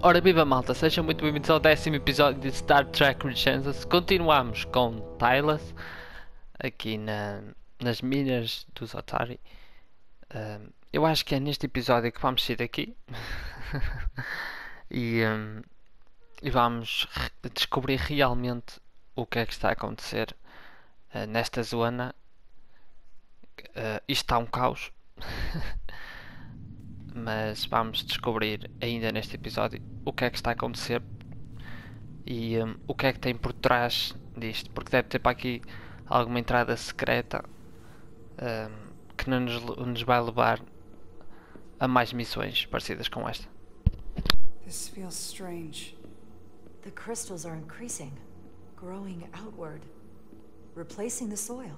Ora viva malta, sejam muito bem-vindos ao 10º episódio de Star Trek Resurgence. Continuamos com Tylas aqui nas minas dos Otari. Eu acho que é neste episódio que vamos sair daqui e, e vamos descobrir realmente o que é que está a acontecer nesta zona. Isto está um caos, mas vamos descobrir ainda neste episódio o que é que está a acontecer e o que é que tem por trás disto, porque deve ter para aqui alguma entrada secreta que não nos vai levar a mais missões parecidas com esta. This feels strange. The crystals are increasing, growing outward, replacing the soil.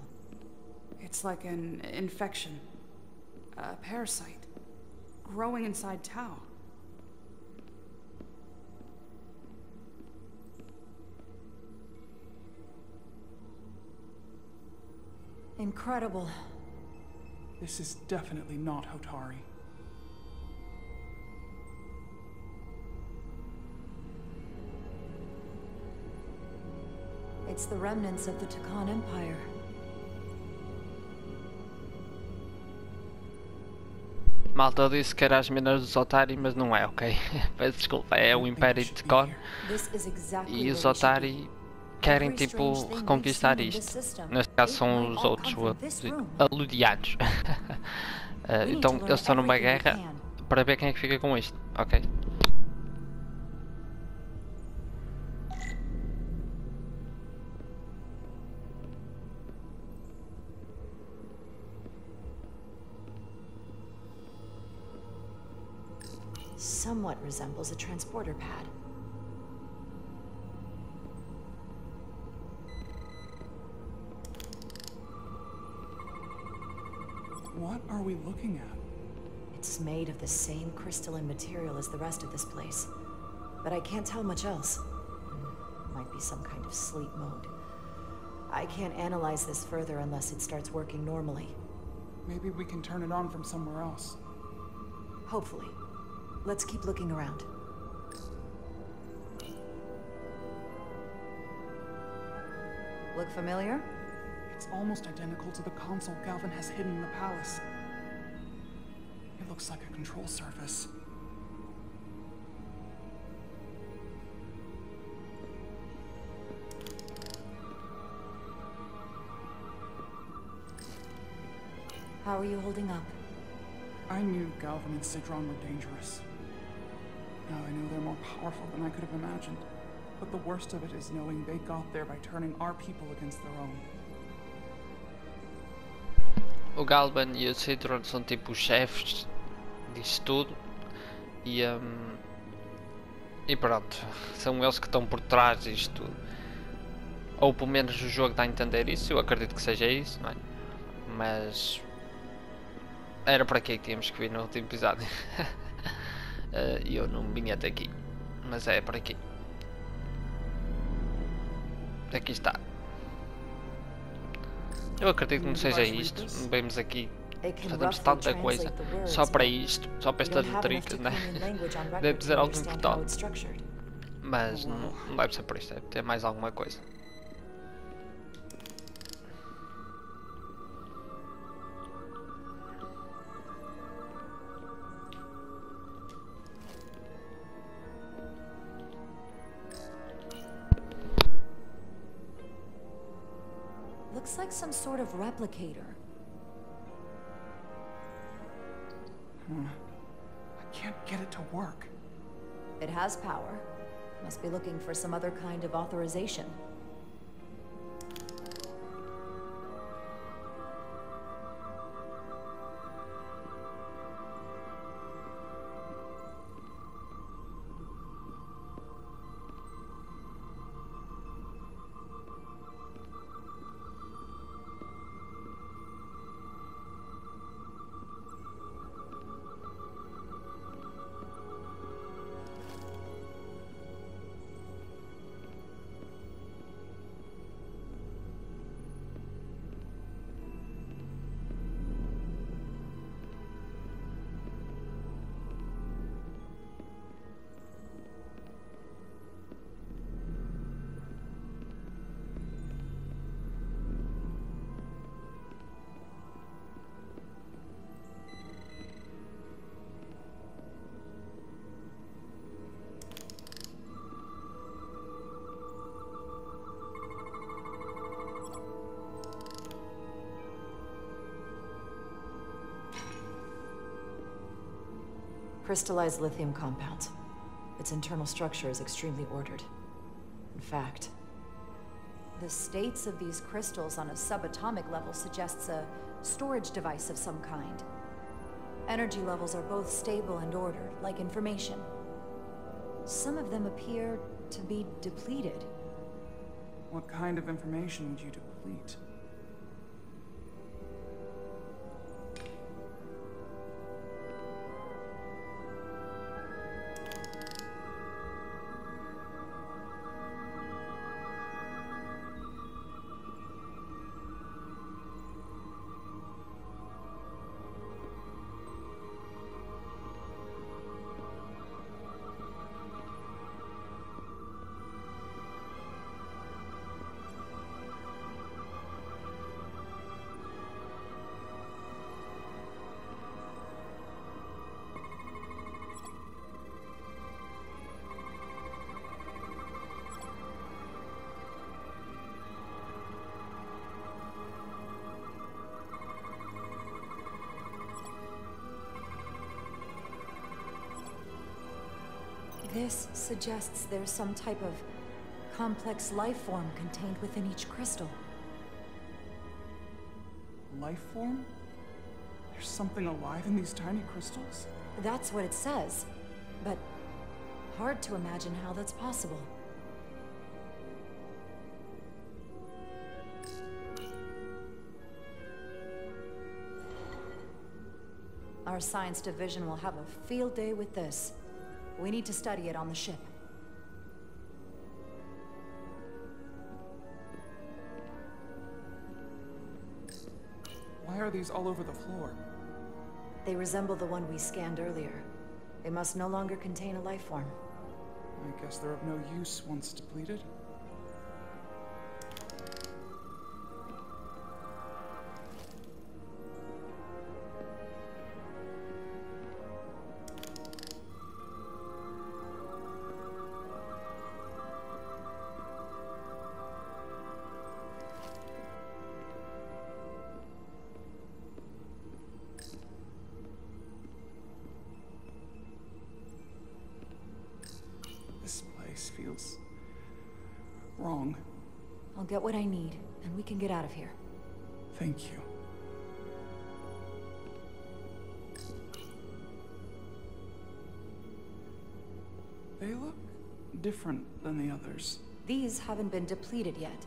It's like an infection. A parasite. Growing inside Tau. Incredible. This is definitely not Hotari. It's the remnants of the Takan Empire. Malta, eu disse que era as minas dos Otari, mas não é, ok? Peço desculpa, é o Império de Takan e os Otari querem tipo reconquistar isto. Neste caso são os outros aludianos. Então eles estão numa guerra para ver quem é que fica com isto, ok? Somewhat resembles a transporter pad. What are we looking at? It's made of the same crystalline material as the rest of this place, but I can't tell much else. Might be some kind of sleep mode. I can't analyze this further unless it starts working normally. Maybe we can turn it on from somewhere else. Hopefully. Let's keep looking around. Look familiar? It's almost identical to the console Galvin has hidden in the palace. It looks like a control surface. How are you holding up? I knew Galvin and Sidron were dangerous. Now I know they're more powerful than I could have imagined. But the worst of it is knowing they got there by turning our people against their own. O Galvan e o Citron são tipo os chefes disso tudo e pronto, são eles que estão por trás disto tudo. Ou pelo menos o jogo dá a entender isso, eu acredito que seja isso, não é? Mas era para aqui que tínhamos que vir no último episódio. E eu não vim até aqui, mas é para aqui. Aqui está. Eu acredito que não seja isto. Vemos aqui, fazemos tanta coisa só para isto, só para estas letricas, né? Deve dizer algo importante, mas não deve ser por isto, deve ter mais alguma coisa. Looks like some sort of replicator. I can't get it to work. It has power. Must be looking for some other kind of authorization. crystallized lithium compound. Its internal structure is extremely ordered. In fact, the states of these crystals on a subatomic level suggests a storage device of some kind. Energy levels are both stable and ordered, like information. Some of them appear to be depleted. What kind of information would you deplete? This suggests there's some type of complex life form contained within each crystal. Life form? There's something alive in these tiny crystals? That's what it says, but hard to imagine how that's possible. Our science division will have a field day with this. We need to study it on the ship. Why are these all over the floor? They resemble the one we scanned earlier. They must no longer contain a life form. I guess they're of no use once depleted. This place feels wrong. I'll get what I need, and we can get out of here. Thank you. They look different than the others. These haven't been depleted yet.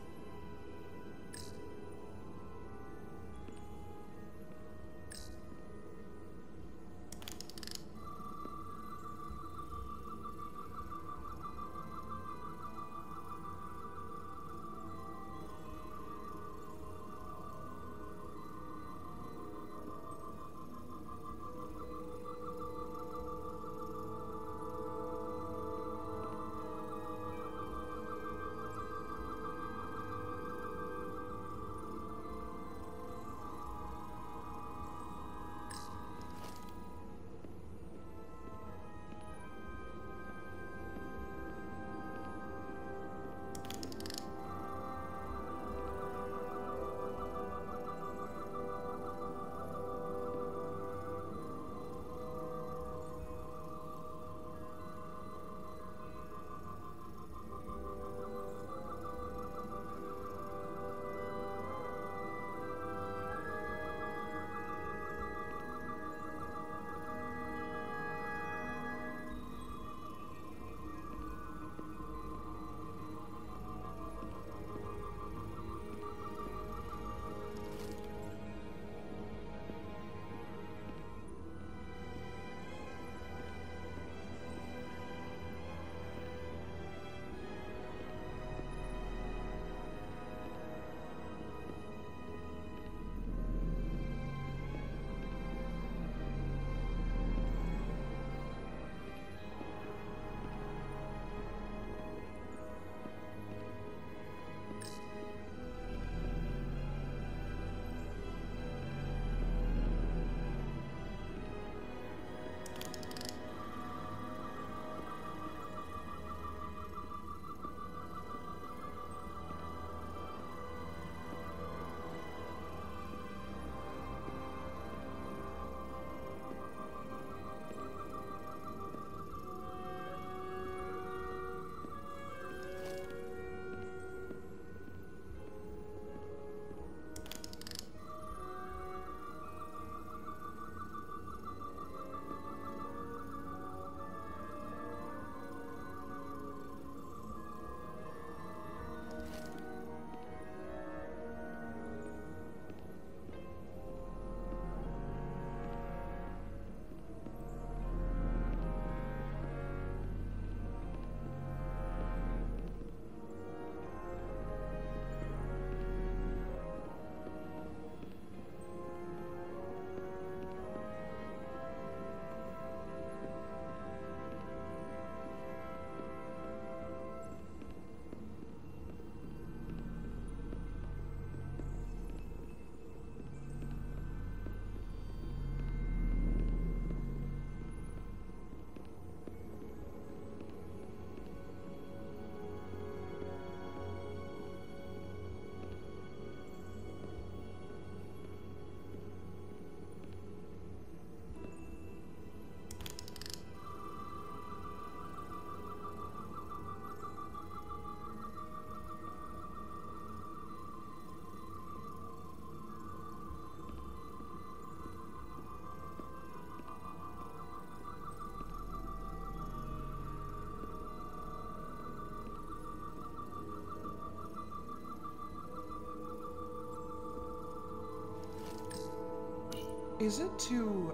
Is it too,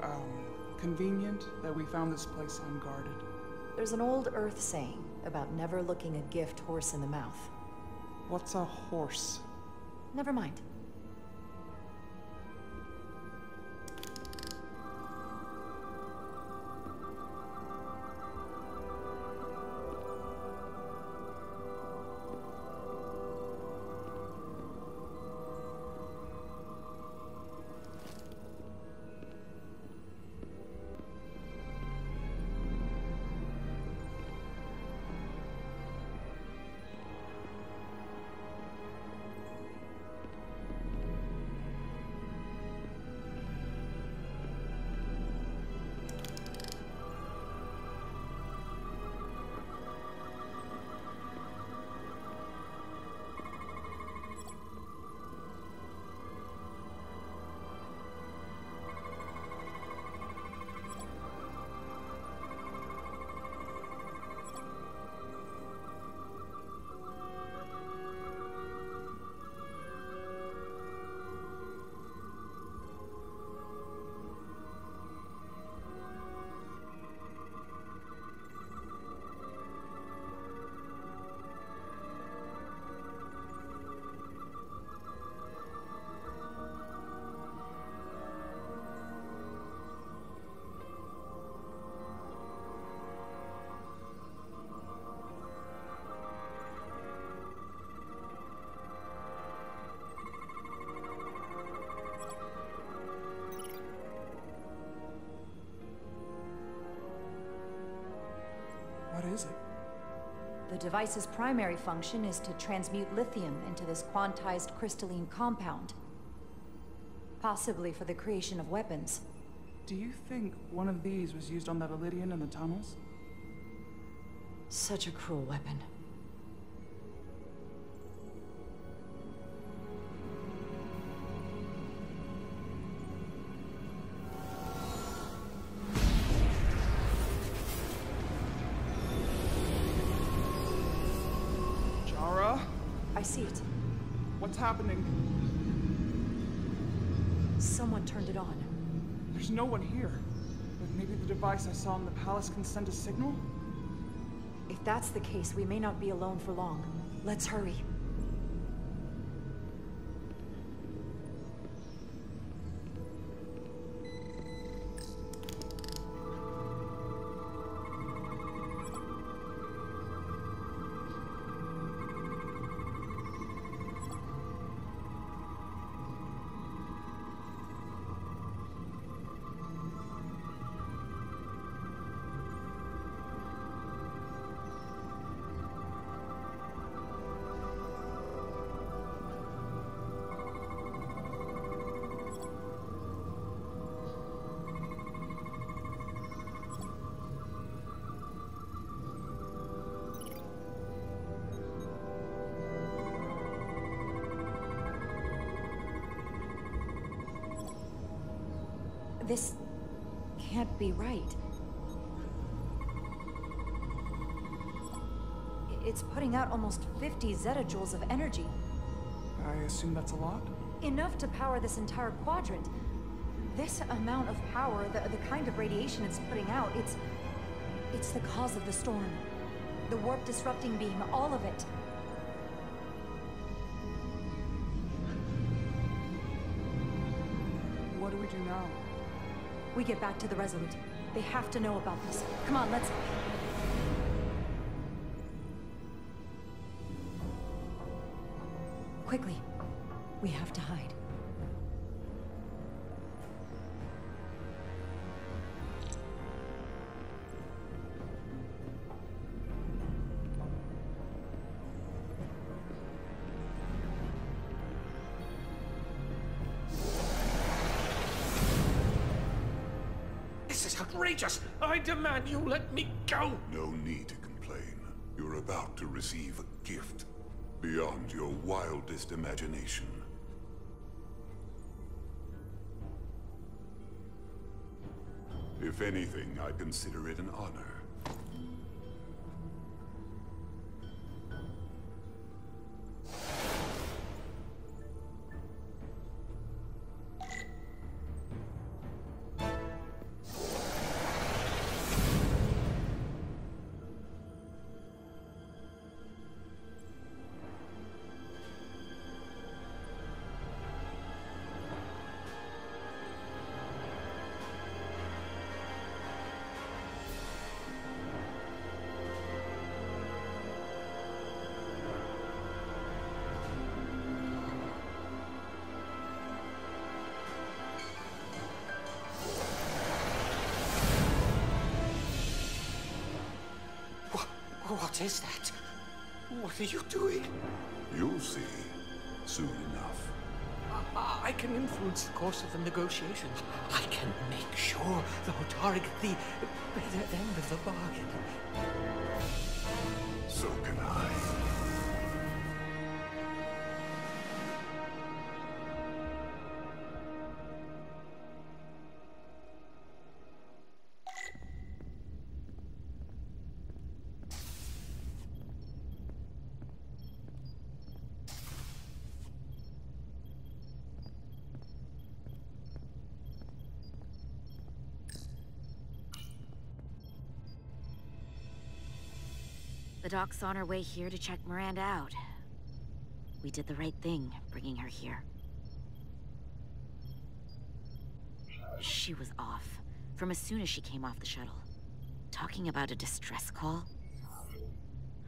convenient that we found this place unguarded? There's an old Earth saying about never looking a gift horse in the mouth. What's a horse? Never mind. What is it? The device's primary function is to transmute lithium into this quantized crystalline compound. Possibly for the creation of weapons. Do you think one of these was used on that Elydian in the tunnels? Such a cruel weapon. I see it. What's happening? Someone turned it on. There's no one here. But maybe the device I saw in the palace can send a signal? If that's the case, we may not be alone for long. Let's hurry. This can't be right. It's putting out almost 50 zettajoules of energy. I assume that's a lot? Enough to power this entire quadrant. This amount of power, the kind of radiation it's putting out, it's the cause of the storm. The warp disrupting beam, all of it. What do we do now? We get back to the Resolute. They have to know about this. Come on, let's... Quickly. We have to hide. Outrageous! I demand you let me go! No need to complain. You're about to receive a gift beyond your wildest imagination. If anything, I consider it an honor. What is that? What are you doing? You'll see soon enough. I can influence the course of the negotiations. I can make sure the Hotari get the better end of the bargain. So can I. The doc's on her way here to check Miranda out. We did the right thing, bringing her here. She was off, from as soon as she came off the shuttle. Talking about a distress call?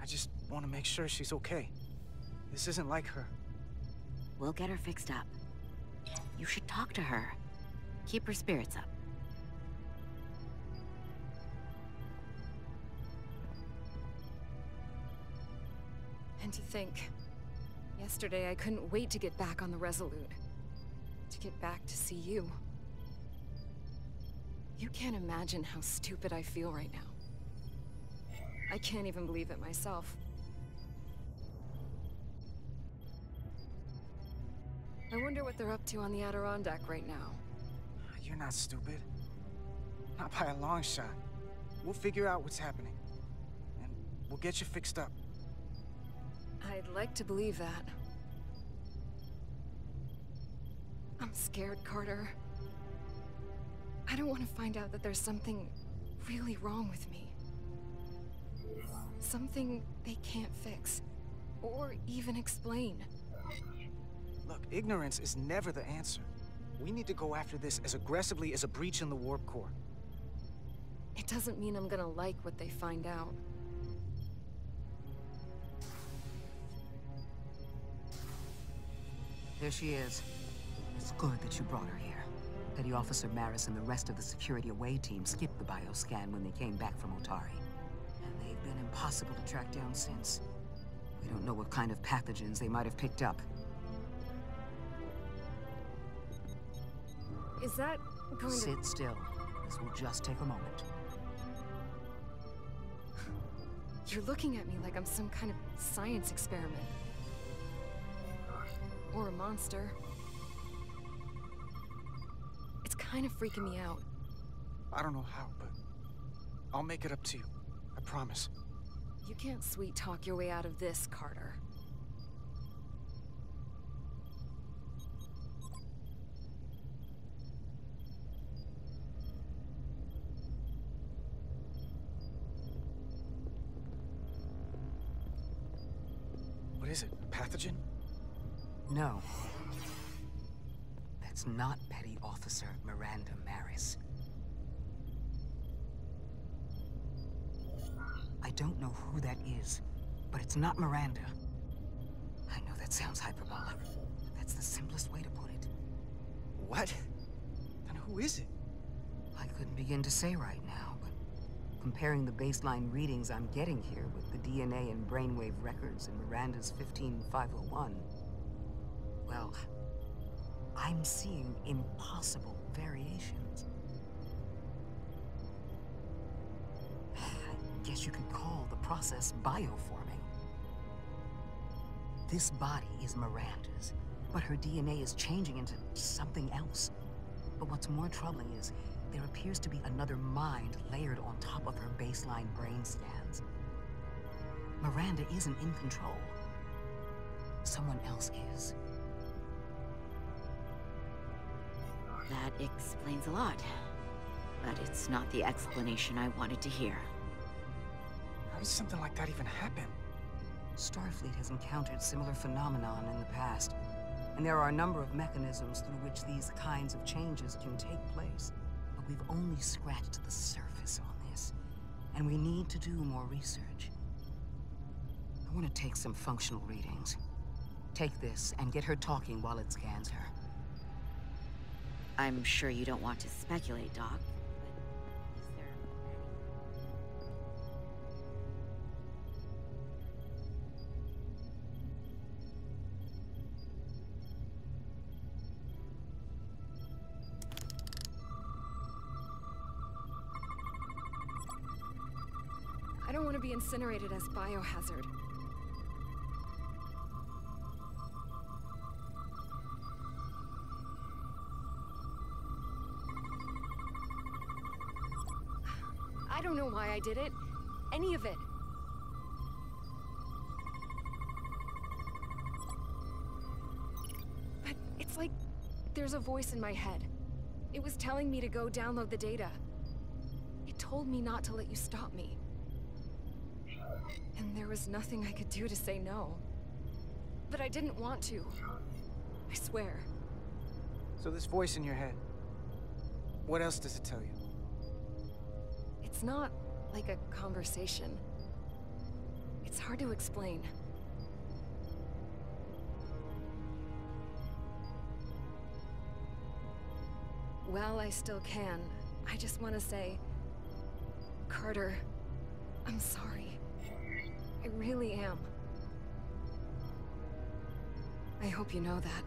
I just want to make sure she's okay. This isn't like her. We'll get her fixed up. You should talk to her. Keep her spirits up. And to think, yesterday I couldn't wait to get back on the Resolute. To get back to see you. You can't imagine how stupid I feel right now. I can't even believe it myself. I wonder what they're up to on the Adirondack right now. You're not stupid. Not by a long shot. We'll figure out what's happening. And we'll get you fixed up. I'd like to believe that. I'm scared, Carter. I don't want to find out that there's something really wrong with me. Something they can't fix, or even explain. Look, ignorance is never the answer. We need to go after this as aggressively as a breach in the warp core. It doesn't mean I'm gonna like what they find out. There she is. It's good that you brought her here. Petty Officer Maris and the rest of the security away team skipped the bioscan when they came back from Otari. And they've been impossible to track down since. We don't know what kind of pathogens they might have picked up. Is that going to... Sit still. This will just take a moment. You're looking at me like I'm some kind of science experiment. Or a monster. It's kind of freaking me out. I don't know how, but I'll make it up to you. I promise. You can't sweet talk your way out of this, Carter. What is it? A pathogen? No. That's not Petty Officer Miranda Maris. I don't know who that is, but it's not Miranda. I know that sounds hyperbolic, but that's the simplest way to put it. What? Then who is it? I couldn't begin to say right now, but comparing the baseline readings I'm getting here with the DNA and brainwave records in Miranda's 15501, well, I'm seeing impossible variations. I guess you could call the process bioforming. This body is Miranda's, but her DNA is changing into something else. But what's more troubling is there appears to be another mind layered on top of her baseline brain scans. Miranda isn't in control. Someone else is. That explains a lot. But it's not the explanation I wanted to hear. How does something like that even happen? Starfleet has encountered similar phenomenon in the past, and there are a number of mechanisms through which these kinds of changes can take place. But we've only scratched the surface on this, and we need to do more research. I want to take some functional readings. Take this and get her talking while it scans her. I'm sure you don't want to speculate, Doc, but is there be incinerated as biohazard. I don't know why I did it. Any of it. But it's like there's a voice in my head. It was telling me to go download the data. It told me not to let you stop me. And there was nothing I could do to say no. But I didn't want to. I swear. So this voice in your head, what else does it tell you? It's not like a conversation. It's hard to explain. While I still can, I just want to say, Carter, I'm sorry. I really am. I hope you know that.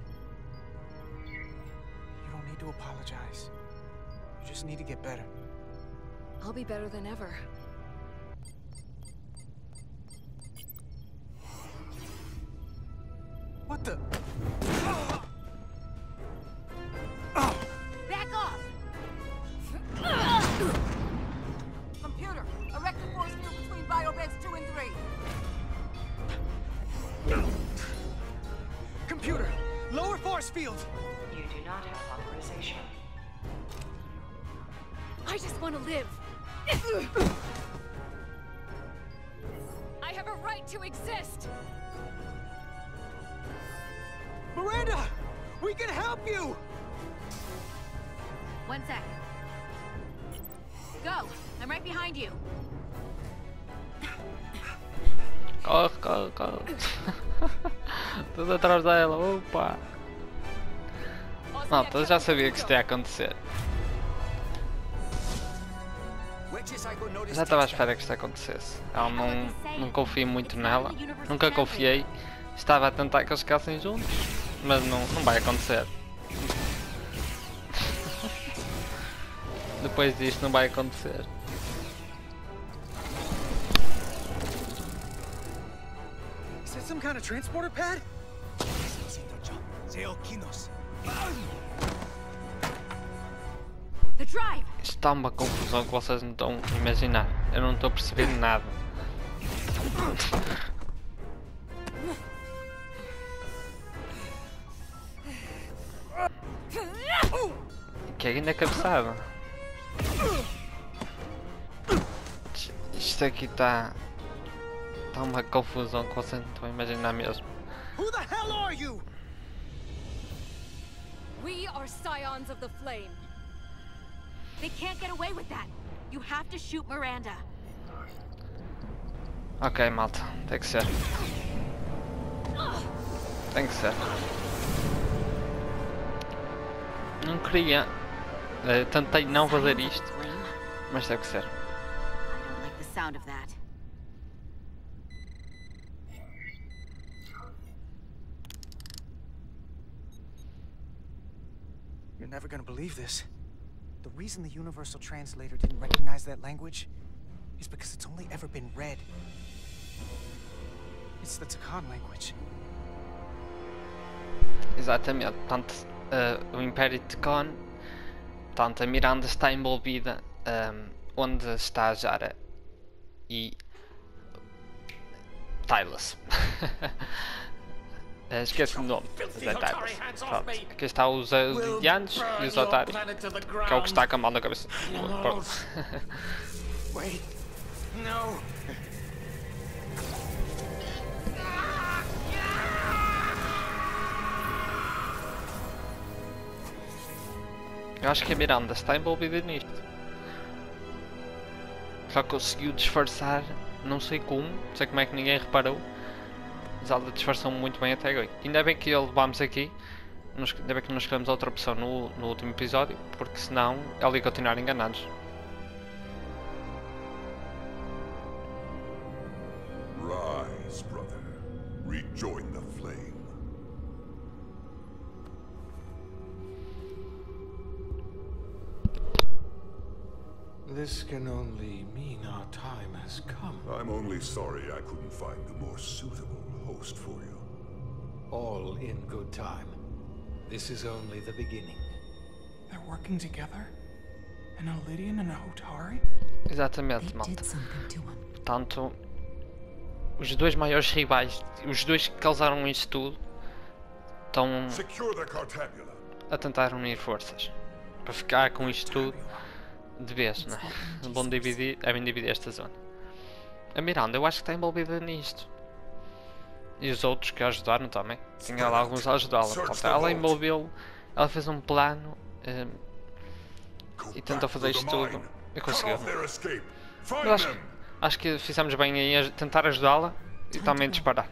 You don't need to apologize. You just need to get better. I'll be better than ever. What the? Back off! Computer, erect a force field between biobeds 2 and 3. Computer, lower force field! You do not have authorization. I just want to live. I have a right to exist. Miranda! We can help you! 1 sec. Go! I'm right behind you. Corre, corre, corre. Tudo atrás dela, opa. Malta, eu já sabia que isto ia acontecer. Já estava à espera que isto acontecesse. Ela não confio muito nela. Nunca confiei. Estava a tentar que eles ficassem juntos. Mas não vai acontecer. Depois disto não vai acontecer. Is that some kind of transporter pad? The drive! Isto está uma confusão que vocês não estão a imaginar. Eu não estou a perceber nada. Que ainda é cabeçada. Isto aqui está uma confusão que vocês não estão a imaginar mesmo. Who the hell are you? We are scions of the flame. They can't get away with that. You have to shoot Miranda. Ok, malta, tem que ser. Tem que ser. Não queria. Tentei não fazer isto, mas teve que ser. I don't like the sound of that. You're never gonna believe this. The reason the Universal Translator didn't recognize that language is because it's only ever been read. It's the Takan language. Exatamente, portanto, o Império de Con, portanto, a Miranda está envolvida onde está a Jara e Tylus. Esqueci o nome, mas é Tylus. Pronto, aqui está os Indianos e os otários, que é o que está com a mão na cabeça. Wait, no. Eu acho que a Miranda está envolvida nisto. Só conseguiu disfarçar, não sei como, não sei como é que ninguém reparou. Mas ela disfarçou muito bem até agora. Ainda bem que levámos aqui, ainda bem que não escolhemos outra opção no último episódio, porque senão ela ia continuar enganados. Rise, brother. Rejoin the flame. This can only mean our time has come. I'm only sorry I couldn't find a more suitable host for you. All in good time. This is only the beginning. They're working together? An Lydian and a Hotari? Exatamente, malta. Portanto, os dois maiores rivais, os dois que causaram isto tudo, estão a tentar unir forças para ficar com isto tudo de vez, não é? Bom dividir, é bem dividir esta zona. A Miranda, eu acho que está envolvida nisto. E os outros que a ajudaram também. Tinha lá alguns a ajudá-la. Ela envolveu, ela fez um plano e tentou fazer isto tudo e conseguiu. Eu acho que fizemos bem em tentar ajudá-la e também disparar.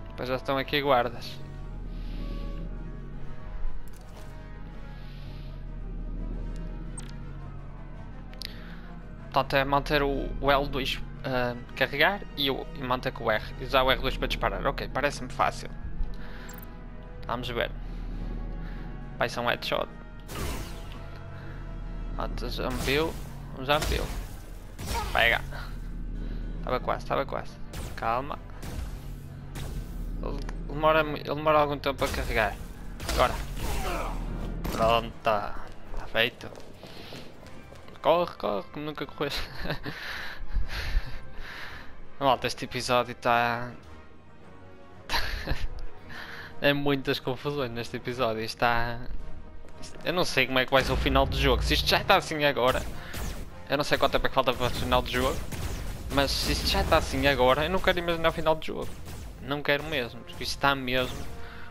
Depois já estão aqui guardas. Portanto é manter o L2 carregar e manter com o R. E usar o R2 para disparar. Ok, parece-me fácil. Vamos ver. Vai ser um headshot. Já me viu. Já me viu. Pega. Estava quase. Calma. Ele demora algum tempo a carregar. Agora. Pronto. Está feito. Corre, como nunca corres. Malta, este episódio está... é muitas confusões neste episódio. Está... eu não sei como é que vai ser o final do jogo. Se isto já está assim agora... eu não sei quanto tempo é que falta para o final do jogo. Mas se isto já está assim agora, eu não quero imaginar o final do jogo. Não quero mesmo, porque isto está mesmo...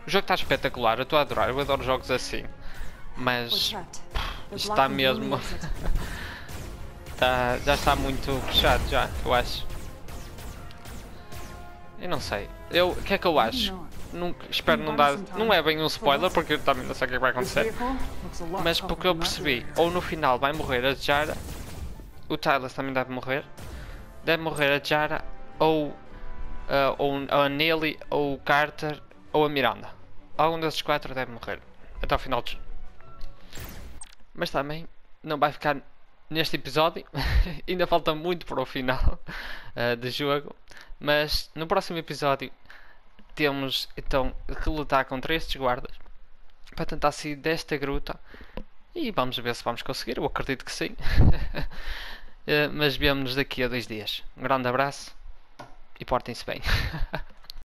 o jogo está espetacular, eu estou a adorar. Eu adoro jogos assim. Mas... isto está mesmo... já está muito fechado já, eu acho. Eu não sei. O que é que eu acho? Espero não dar... não é bem um spoiler, porque eu também não sei o que vai acontecer. Mas porque eu percebi, ou no final vai morrer a Jara, o Tyler também deve morrer a Jara, ou a Nelly, ou o Carter, ou a Miranda. Algum desses quatro deve morrer até o final do jogo. Mas também não vai ficar neste episódio. Ainda falta muito para o final do jogo. Mas no próximo episódio temos então que lutar contra estes guardas para tentar sair desta gruta. E vamos ver se vamos conseguir. Eu acredito que sim. Mas vemo-nos daqui a 2 dias. Um grande abraço e portem-se bem.